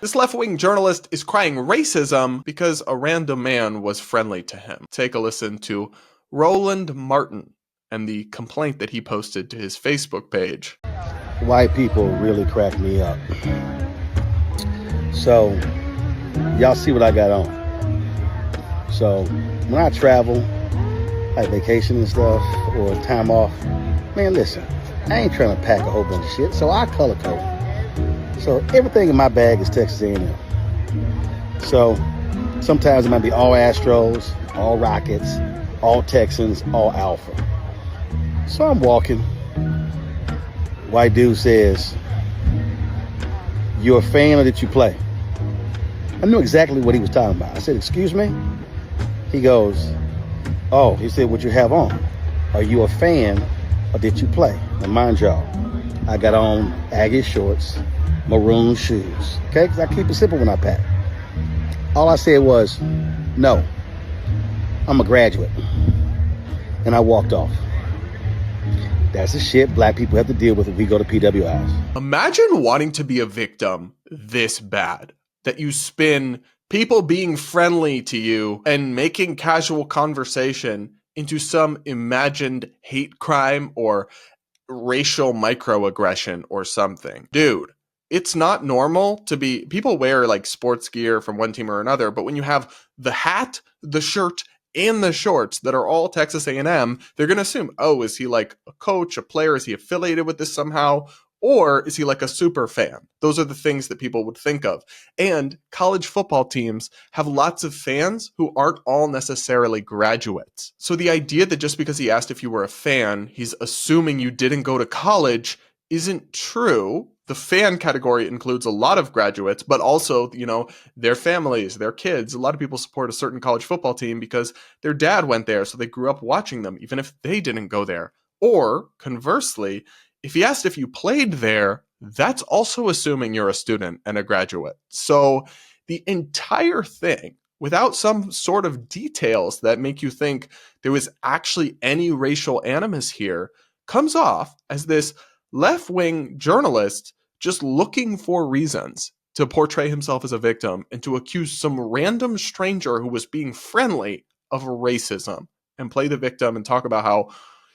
This left-wing journalist is crying racism because a random man was friendly to him. Take a listen to Roland Martin and the complaint that he posted to his Facebook page. White people really crack me up. So, y'all see what I got on. So, when I travel, like vacation and stuff, or time off, man, listen, I ain't trying to pack a whole bunch of shit, so I color code. So, everything in my bag is Texas A&M. So, sometimes it might be all Astros, all Rockets, all Texans, all Alpha. So, I'm walking. White dude says, "You a fan or did you play?" I knew exactly what he was talking about. I said, "Excuse me?" He goes, "Oh," he said, "what you have on? Are you a fan or did you play?" Now mind y'all, I got on Aggie shorts, maroon shoes, okay? Because I keep it simple when I pack. All I said was, "No, I'm a graduate." And I walked off. That's the shit black people have to deal with if we go to PWIs. Imagine wanting to be a victim this bad, that you spin people being friendly to you and making casual conversation into some imagined hate crime or racial microaggression or something. Dude, it's not normal to be, people wear like sports gear from one team or another, but when you have the hat, the shirt, and the shorts that are all Texas A&M, they're going to assume, oh, is he like a coach, a player? Is he affiliated with this somehow? Or is he like a super fan? Those are the things that people would think of. And college football teams have lots of fans who aren't all necessarily graduates. So the idea that just because he asked if you were a fan, he's assuming you didn't go to college isn't true. The fan category includes a lot of graduates, but also, their families, their kids. A lot of people support a certain college football team because their dad went there, so they grew up watching them, even if they didn't go there. Or conversely, if he asked if you played there, that's also assuming you're a student and a graduate. So the entire thing, without some sort of details that make you think there was actually any racial animus here, comes off as this left-wing journalist just looking for reasons to portray himself as a victim and to accuse some random stranger who was being friendly of racism and play the victim and talk about how,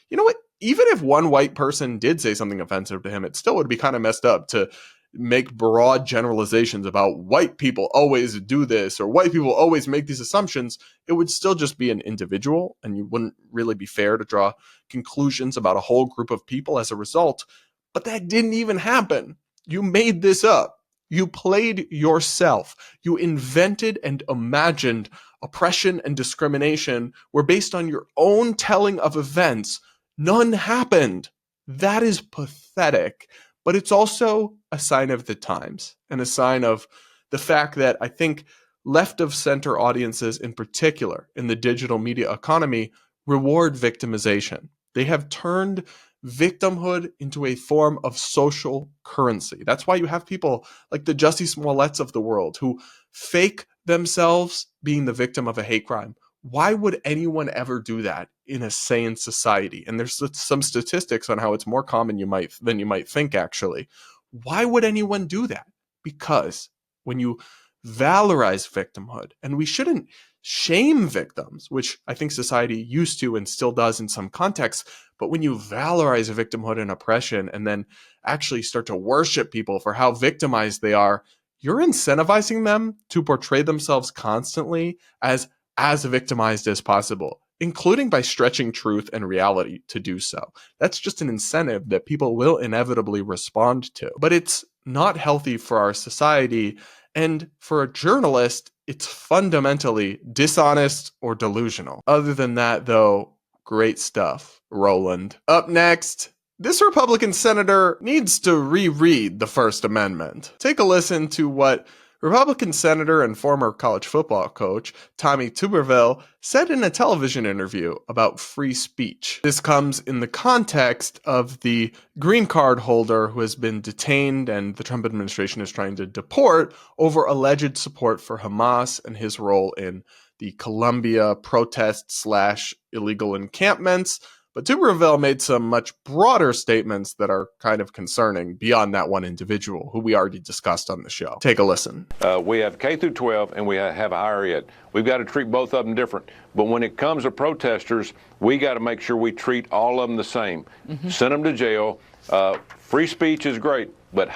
you know what, even if one white person did say something offensive to him, it still would be kind of messed up to make broad generalizations about white people always do this or white people always make these assumptions. It would still just be an individual, and you wouldn't really be fair to draw conclusions about a whole group of people as a result. But that didn't even happen. You made this up. You played yourself. You invented and imagined oppression and discrimination were based on your own telling of events. None happened. That is pathetic. But it's also a sign of the times and a sign of the fact that I think left of center audiences in particular in the digital media economy reward victimization. They have turned victimhood into a form of social currency. That's why you have people like the Jussie Smolletts of the world who fake themselves being the victim of a hate crime. Why would anyone ever do that in a sane society? And there's some statistics on how it's more common than you might think, actually. Why would anyone do that? Because when you valorize victimhood, and we shouldn't shame victims, which I think society used to and still does in some contexts, but when you valorize victimhood and oppression and then actually start to worship people for how victimized they are, you're incentivizing them to portray themselves constantly as victimized as possible, including by stretching truth and reality to do so. That's just an incentive that people will inevitably respond to. But it's not healthy for our society. And for a journalist, it's fundamentally dishonest or delusional. Other than that, though, great stuff, Roland. Up next, this Republican senator needs to reread the First Amendment. Take a listen to what Republican senator and former college football coach Tommy Tuberville said in a television interview about free speech. This comes in the context of the green card holder who has been detained and the Trump administration is trying to deport over alleged support for Hamas and his role in the Colombia protests / illegal encampments. But Tuberville made some much broader statements that are kind of concerning beyond that one individual who we already discussed on the show. Take a listen. We have K through 12 and we have higher ed. We've got to treat both of them different. But when it comes to protesters, we got to make sure we treat all of them the same. Send them to jail. Free speech is great, but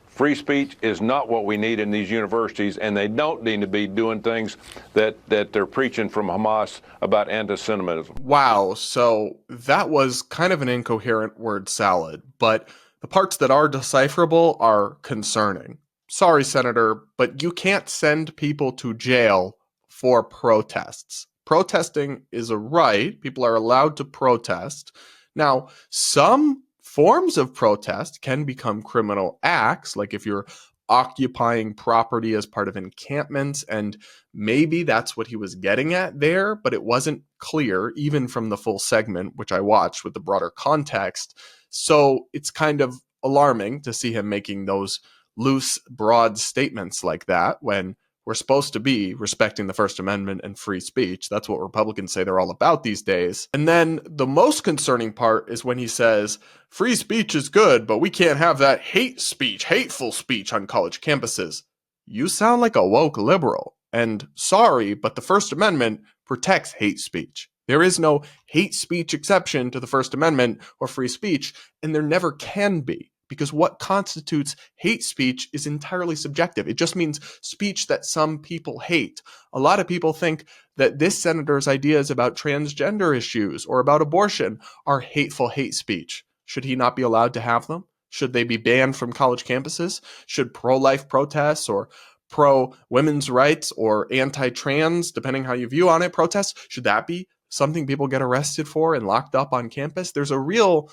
free speech is not what we need in these universities, and they don't need to be doing things that they're preaching from Hamas about anti-Semitism. Wow, so that was kind of an incoherent word salad, but the parts that are decipherable are concerning. Sorry, Senator, but you can't send people to jail for protests. Protesting is a right. People are allowed to protest. Now, some forms of protest can become criminal acts, like if you're occupying property as part of encampments, and maybe that's what he was getting at there, but it wasn't clear, even from the full segment, which I watched with the broader context. So it's kind of alarming to see him making those loose, broad statements like that when we're supposed to be respecting the First Amendment and free speech. That's what Republicans say they're all about these days. And then the most concerning part is when he says, free speech is good, but we can't have that hate speech, hateful speech on college campuses. You sound like a woke liberal. And sorry, but the First Amendment protects hate speech. There is no hate speech exception to the First Amendment or free speech, and there never can be. Because what constitutes hate speech is entirely subjective. It just means speech that some people hate. A lot of people think that this senator's ideas about transgender issues or about abortion are hateful hate speech. Should he not be allowed to have them? Should they be banned from college campuses? Should pro-life protests or pro-women's rights or anti-trans, depending how you view on it, protests, should that be something people get arrested for and locked up on campus? There's a real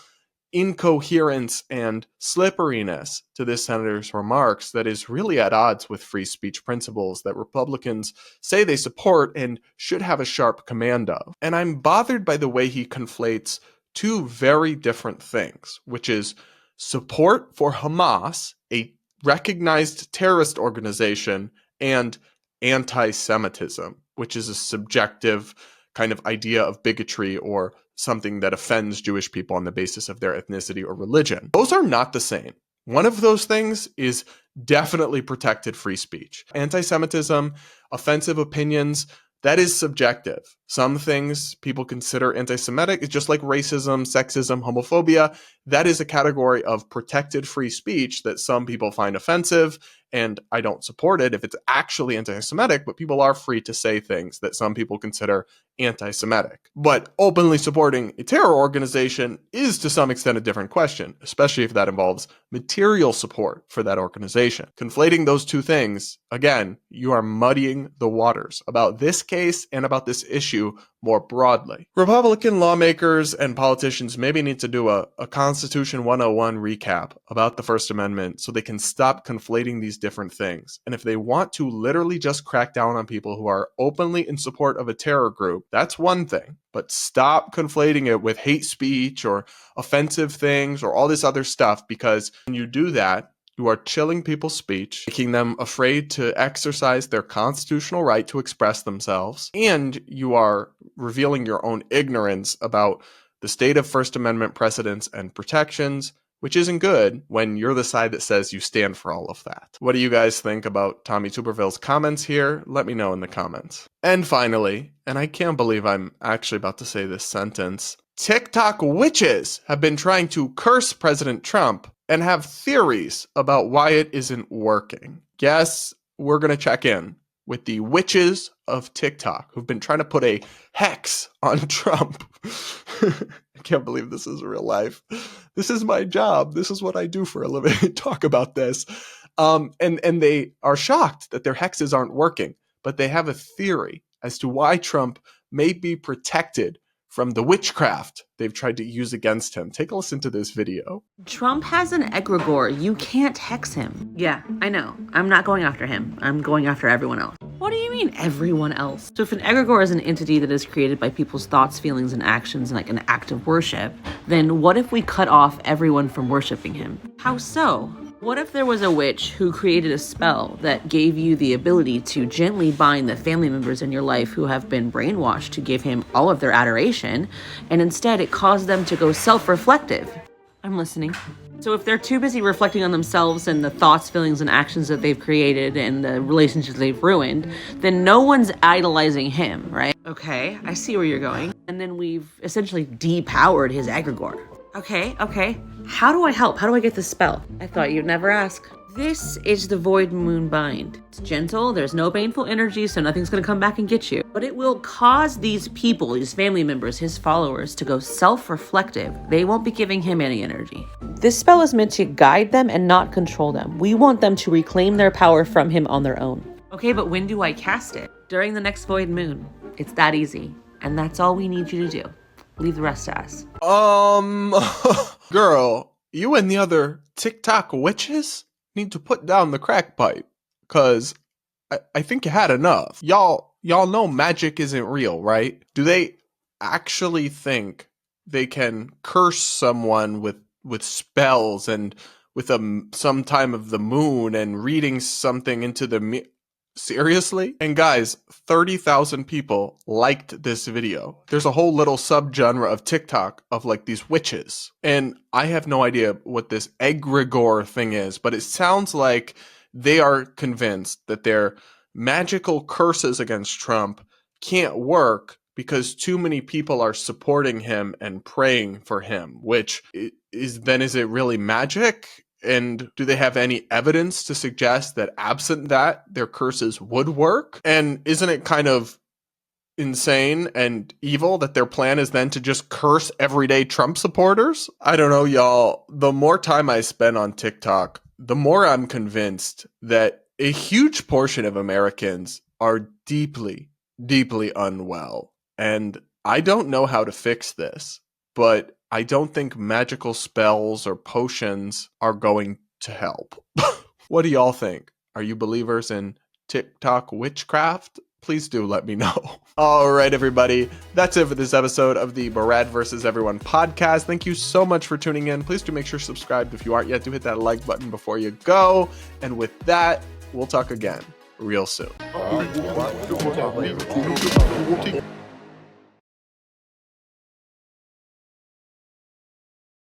incoherence and slipperiness to this senator's remarks that is really at odds with free speech principles that Republicans say they support and should have a sharp command of. And I'm bothered by the way he conflates two very different things, which is support for Hamas, a recognized terrorist organization, and anti-Semitism, which is a subjective kind of idea of bigotry or something that offends Jewish people on the basis of their ethnicity or religion. Those are not the same. One of those things is definitely protected free speech. Anti-Semitism, offensive opinions, that is subjective. Some things people consider anti-Semitic, it's just like racism, sexism, homophobia. That is a category of protected free speech that some people find offensive, and I don't support it if it's actually anti-Semitic, but people are free to say things that some people consider anti-Semitic. But openly supporting a terror organization is to some extent a different question, especially if that involves material support for that organization. Conflating those two things, again, you are muddying the waters about this case and about this issue more broadly. Republican lawmakers and politicians maybe need to do a Constitution 101 recap about the First Amendment so they can stop conflating these different things. And if they want to literally just crack down on people who are openly in support of a terror group, that's one thing. But stop conflating it with hate speech or offensive things or all this other stuff, because when you do that, you are chilling people's speech, making them afraid to exercise their constitutional right to express themselves, and you are revealing your own ignorance about the state of First Amendment precedents and protections, which isn't good when you're the side that says you stand for all of that. What do you guys think about Tommy Tuberville's comments here? Let me know in the comments. And finally, and I can't believe I'm actually about to say this sentence, TikTok witches have been trying to curse President Trump and have theories about why it isn't working. Yes, we're going to check in with the witches of TikTok who've been trying to put a hex on Trump. I can't believe this is real life. This is my job. This is what I do for a living. Talk about this. And they are shocked that their hexes aren't working, but they have a theory as to why Trump may be protected from the witchcraft they've tried to use against him. Take a listen to this video. Trump has an egregore. You can't hex him. Yeah, I know. I'm not going after him. I'm going after everyone else. What do you mean, everyone else? So if an egregore is an entity that is created by people's thoughts, feelings, and actions, like an act of worship, then what if we cut off everyone from worshiping him? How so? What if there was a witch who created a spell that gave you the ability to gently bind the family members in your life who have been brainwashed to give him all of their adoration, and instead it caused them to go self-reflective? I'm listening. So if they're too busy reflecting on themselves and the thoughts, feelings, and actions that they've created and the relationships they've ruined, then no one's idolizing him, right? Okay, I see where you're going. And then we've essentially depowered his egregore. Okay. How do I help? How do I get this spell? I thought you'd never ask. This is the Void Moon Bind. It's gentle, there's no baneful energy, so nothing's gonna come back and get you. But it will cause these people, these family members, his followers, to go self-reflective. They won't be giving him any energy. This spell is meant to guide them and not control them. We want them to reclaim their power from him on their own. Okay, but when do I cast it? During the next Void Moon. It's that easy. And that's all we need you to do. Leave the rest to us. Girl, you and the other TikTok witches need to put down the crack pipe, cause I think you had enough. Y'all know magic isn't real, right? Do they actually think they can curse someone with spells and with some time of the moon and reading something into the Seriously? And guys, 30,000 people liked this video. There's a whole little subgenre of TikTok of like these witches. And I have no idea what this egregore thing is, but it sounds like they are convinced that their magical curses against Trump can't work because too many people are supporting him and praying for him, which is it really magic? And do they have any evidence to suggest that absent that, their curses would work? And isn't it kind of insane and evil that their plan is then to just curse everyday Trump supporters? I don't know, y'all. The more time I spend on TikTok, the more I'm convinced that a huge portion of Americans are deeply, deeply unwell. And I don't know how to fix this, but I don't think magical spells or potions are going to help. What do y'all think? Are you believers in TikTok witchcraft? Please do let me know. All right, everybody. That's it for this episode of the Barad vs. Everyone podcast. Thank you so much for tuning in. Please do make sure subscribe if you aren't yet. Do hit that like button before you go. And with that, we'll talk again real soon.